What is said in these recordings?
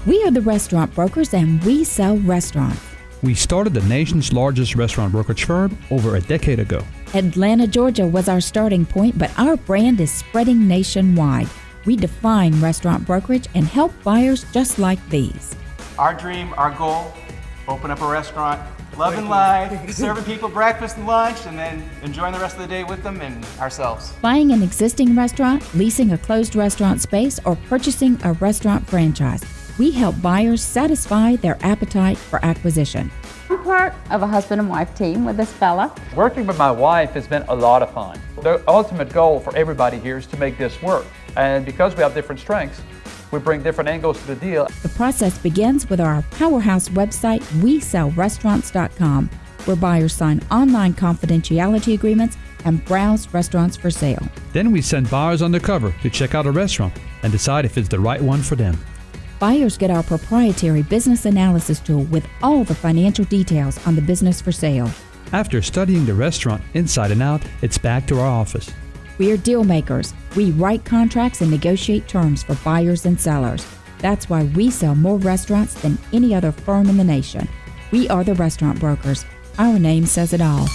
We are the restaurant brokers, and we sell restaurants. We started the nation's largest restaurant brokerage firm over a decade ago. Atlanta, Georgia was our starting point, but our brand is spreading nationwide. We define restaurant brokerage and help buyers just like these. Our dream, our goal, open up a restaurant, loving life, serving people breakfast and lunch, and then enjoying the rest of the day with them and ourselves. Buying an existing restaurant, leasing a closed restaurant space, or purchasing a restaurant franchise. We help buyers satisfy their appetite for acquisition. I'm part of a husband and wife team with this fella. Working with my wife has been a lot of fun. The ultimate goal for everybody here is to make this work. And because we have different strengths, we bring different angles to the deal. The process begins with our powerhouse website, WeSellRestaurants.com, where buyers sign online confidentiality agreements and browse restaurants for sale. Then we send buyers undercover to check out a restaurant and decide if it's the right one for them. Buyers get our proprietary business analysis tool with all the financial details on the business for sale. After studying the restaurant inside and out, it's back to our office. We're deal makers. We write contracts and negotiate terms for buyers and sellers. That's why we sell more restaurants than any other firm in the nation. We are the restaurant brokers. Our name says it all.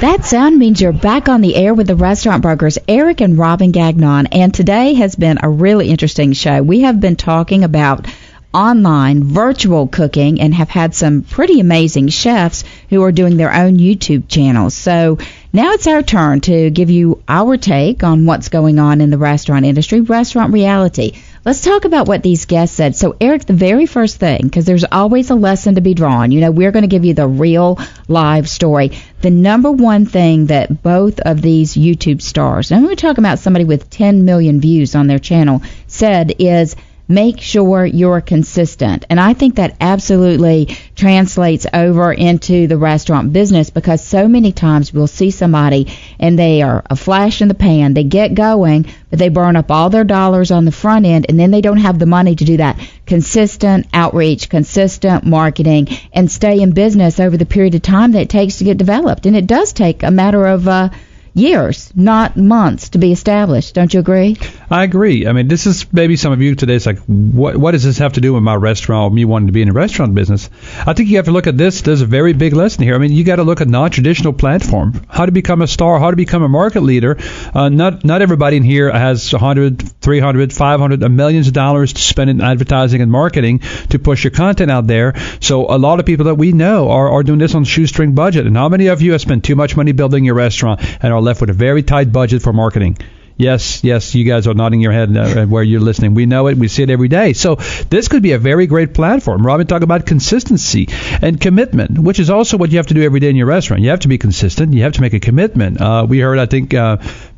That sound means you're back on the air with the restaurant brokers, Eric and Robin Gagnon. And today has been a really interesting show. We have been talking about online virtual cooking and have had some pretty amazing chefs who are doing their own YouTube channels. So now it's our turn to give you our take on what's going on in the restaurant industry, restaurant reality. Let's talk about what these guests said. So, Eric, the very first thing, because there's always a lesson to be drawn. You know, we're going to give you the real live story. The number one thing that both of these YouTube stars, and we're talking about somebody with 10 million views on their channel, said is make sure you're consistent. And I think that absolutely translates over into the restaurant business, because so many times we'll see somebody and they are a flash in the pan. They get going, but they burn up all their dollars on the front end, and then they don't have the money to do that consistent outreach, consistent marketing, and stay in business over the period of time that it takes to get developed. And it does take a matter of years, not months, to be established. Don't you agree? I agree. I mean, this is maybe some of you today. It's like, what does this have to do with my restaurant, or me wanting to be in the restaurant business? I think you have to look at this. There's a very big lesson here. I mean, you got to look at non-traditional platform, how to become a star, how to become a market leader. Not everybody in here has 100, 300, 500, millions of dollars to spend in advertising and marketing to push your content out there. So a lot of people that we know are doing this on a shoestring budget. And how many of you have spent too much money building your restaurant and are left with a very tight budget for marketing? Yes, you guys are nodding your head where you're listening. We know it. We see it every day. So this could be a very great platform. Robin talked about consistency and commitment, which is also what you have to do every day in your restaurant. You have to be consistent. You have to make a commitment. We heard, I think,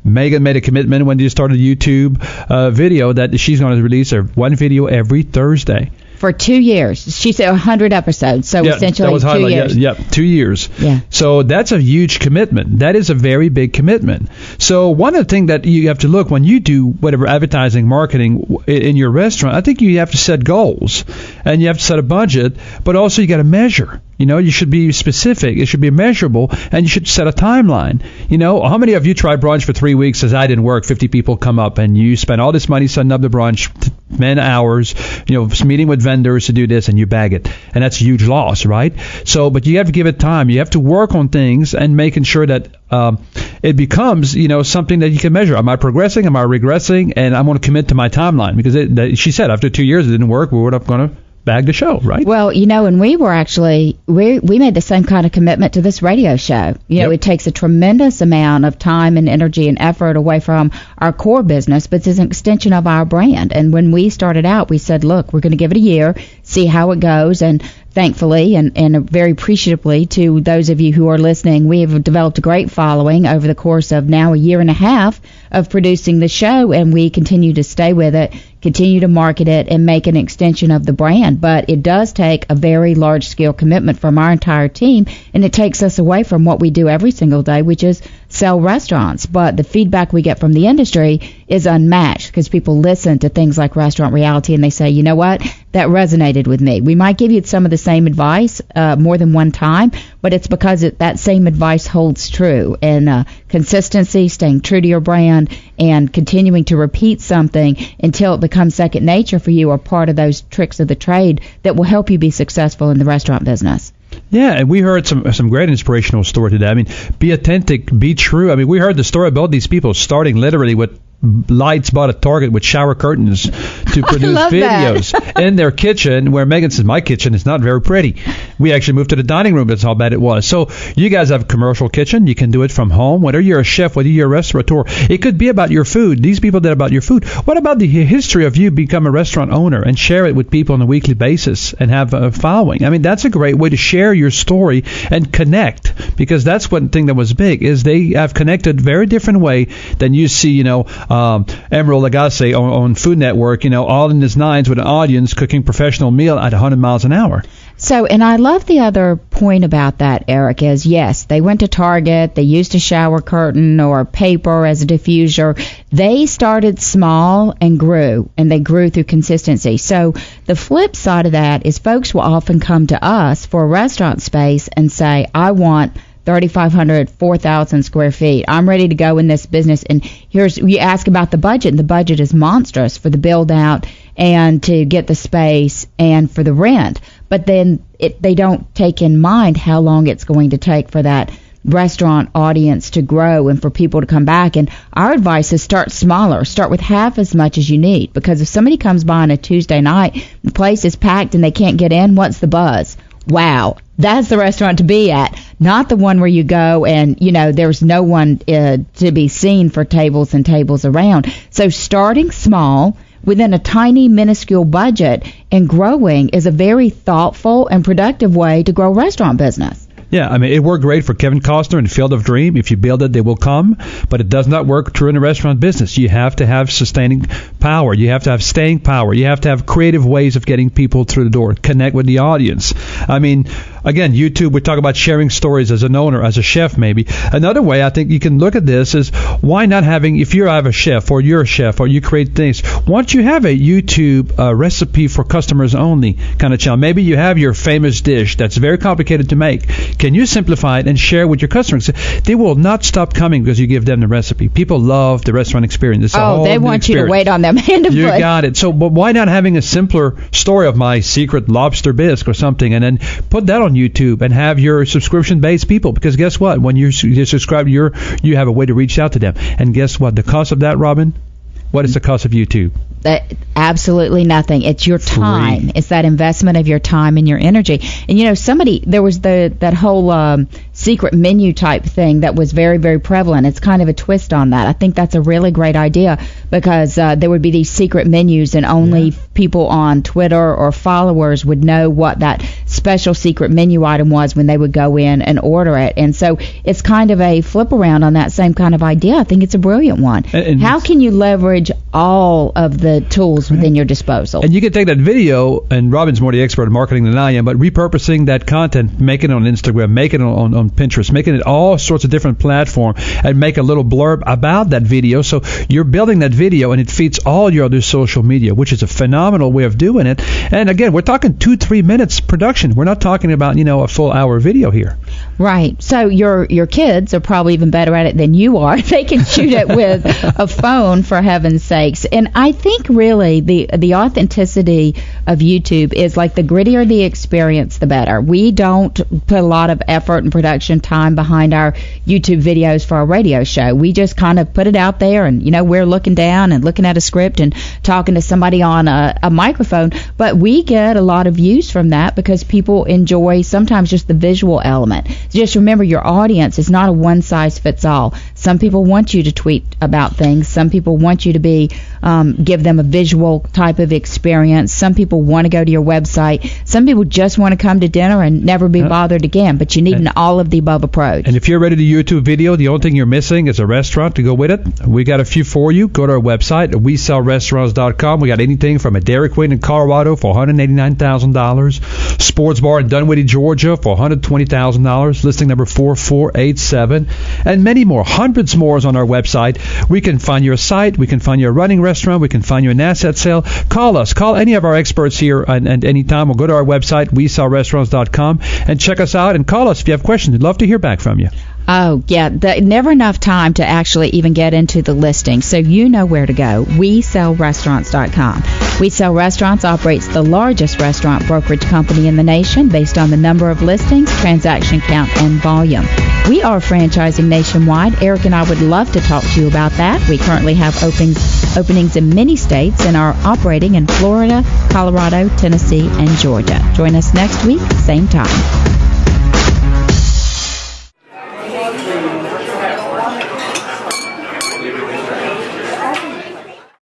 Megan made a commitment when you started a YouTube video that she's going to release one video every Thursday. For 2 years. She said 100 episodes, so essentially that was 2 years. Yeah, 2 years. Yeah. So that's a huge commitment. That is a very big commitment. So one of the things that you have to look when you do whatever advertising, marketing in your restaurant, I think you have to set goals and you have to set a budget, but also you got to measure. You know, you should be specific. It should be measurable, and you should set a timeline. You know, how many of you tried brunch for 3 weeks? Says I didn't work. 50 people come up, and you spend all this money setting up the brunch, many hours, meeting with vendors to do this, and you bag it, and that's a huge loss, right? So, but you have to give it time. You have to work on things and making sure that it becomes, something that you can measure. Am I progressing? Am I regressing? And I'm going to commit to my timeline, because she said after 2 years it didn't work. We were not going to bag the show, right? Well, and we were actually, we made the same kind of commitment to this radio show. It takes a tremendous amount of time and energy and effort away from our core business, but it's an extension of our brand. And when we started out, we said, look, we're going to give it a year, see how it goes. And thankfully, and very appreciatively to those of you who are listening, we have developed a great following over the course of now a year and a half of producing the show, and we continue to stay with it, continue to market it, and make an extension of the brand. But it does take a very large-scale commitment from our entire team, and it takes us away from what we do every single day, which is sell restaurants. But the feedback we get from the industry is unmatched, because people listen to things like Restaurant Reality and they say, you know what, that resonated with me. We might give you some of the same advice more than one time, but it's because that same advice holds true. And consistency, staying true to your brand, and continuing to repeat something until it becomes second nature for you are part of those tricks of the trade that will help you be successful in the restaurant business. Yeah, and we heard some great inspirational story today. I mean, be authentic, be true. I mean, we heard the story about these people starting literally with lights bought at Target with shower curtains to produce videos in their kitchen, where Megan says, my kitchen is not very pretty. We actually moved to the dining room. That's how bad it was. So you guys have a commercial kitchen. You can do it from home, whether you're a chef, whether you're a restaurateur. It could be about your food. These people did about your food. What about the history of you become a restaurant owner and share it with people on a weekly basis and have a following? I mean, that's a great way to share your story and connect, because that's one thing that was big, is they have connected very different way than you see, Emeril Lagasse on Food Network, all in his nines with an audience cooking professional meal at 100 miles an hour. So, and I love the other point about that, Eric, is yes, they went to Target, they used a shower curtain or paper as a diffuser. They started small and they grew through consistency. So the flip side of that is folks will often come to us for a restaurant space and say, I want 3,500, 4,000 square feet. I'm ready to go in this business. And you ask about the budget, and the budget is monstrous for the build out and to get the space and for the rent. But then they don't take in mind how long it's going to take for that restaurant audience to grow and for people to come back. And our advice is start smaller. Start with half as much as you need. Because if somebody comes by on a Tuesday night, the place is packed and they can't get in, what's the buzz? Wow, that's the restaurant to be at, not the one where you go and, there's no one to be seen for tables and tables around. So starting small within a tiny, minuscule budget and growing is a very thoughtful and productive way to grow a restaurant business. Yeah, I mean, it worked great for Kevin Costner in Field of Dream. If you build it, they will come. But it does not work true in the restaurant business. You have to have sustaining power. You have to have staying power. You have to have creative ways of getting people through the door, connect with the audience. I mean, again, YouTube, we talk about sharing stories as an owner, as a chef maybe. Another way I think you can look at this is, why not having, if you have a chef or you're a chef or you create things, why don't you have a YouTube recipe for customers only kind of channel? Maybe you have your famous dish that's very complicated to make. Can you simplify it and share with your customers? They will not stop coming because you give them the recipe. People love the restaurant experience. It's they want you to wait on them hand and foot. You got it. So, but why not having a simpler story of my secret lobster bisque or something, and then put that on YouTube and have your subscription-based people? Because guess what? When you subscribe, you have a way to reach out to them. And guess what? The cost of that, Robin? What is the cost of YouTube? Absolutely nothing. It's your time. Free. It's that investment of your time and your energy. And there was that whole secret menu type thing that was very, very prevalent. It's kind of a twist on that. I think that's a really great idea, because there would be these secret menus and only people on Twitter or followers would know what that special secret menu item was when they would go in and order it. And so it's kind of a flip around on that same kind of idea. I think it's a brilliant one. And how can you leverage all of the tools within your disposal? And you can take that video, and Robin's more the expert in marketing than I am, but repurposing that content, make it on Instagram, make it on Pinterest, making it all sorts of different platforms, and make a little blurb about that video. So you're building that video and it feeds all your other social media, which is a phenomenal way of doing it. And again, we're talking 2-3 minutes production. We're not talking about, a full hour video here. Right. So your kids are probably even better at it than you are. They can shoot it with a phone, for heaven's sakes. And I think really the authenticity of YouTube is like the grittier the experience, the better. We don't put a lot of effort and production time behind our YouTube videos for our radio show. We just kind of put it out there, and we're looking down and looking at a script and talking to somebody on a microphone, but we get a lot of views from that because people enjoy sometimes just the visual element. Just remember, your audience is not a one size fits all. Some people want you to tweet about things. Some people want you to be give them a visual type of experience. Some people want to go to your website. Some people just want to come to dinner and never be bothered again. But you need an all of the above approach. And if you're ready to YouTube video, the only thing you're missing is a restaurant to go with it. We got a few for you. Go to our website, WeSellRestaurants.com. We got anything from a Dairy Queen in Colorado for $189,000, sports bar in Dunwoody, Georgia for $120,000, Reynolds, listing number 4487, and many more, hundreds more is on our website. We can find your site. We can find your running restaurant. We can find you an asset sale. Call us. Call any of our experts here and anytime. Or go to our website, WeSellRestaurants.com, and check us out and call us if you have questions. We'd love to hear back from you. Oh, yeah. Never enough time to actually even get into the listing. So you know where to go. WeSellRestaurants.com. We Sell Restaurants operates the largest restaurant brokerage company in the nation based on the number of listings, transaction count, and volume. We are franchising nationwide. Eric and I would love to talk to you about that. We currently have openings in many states and are operating in Florida, Colorado, Tennessee, and Georgia. Join us next week, same time.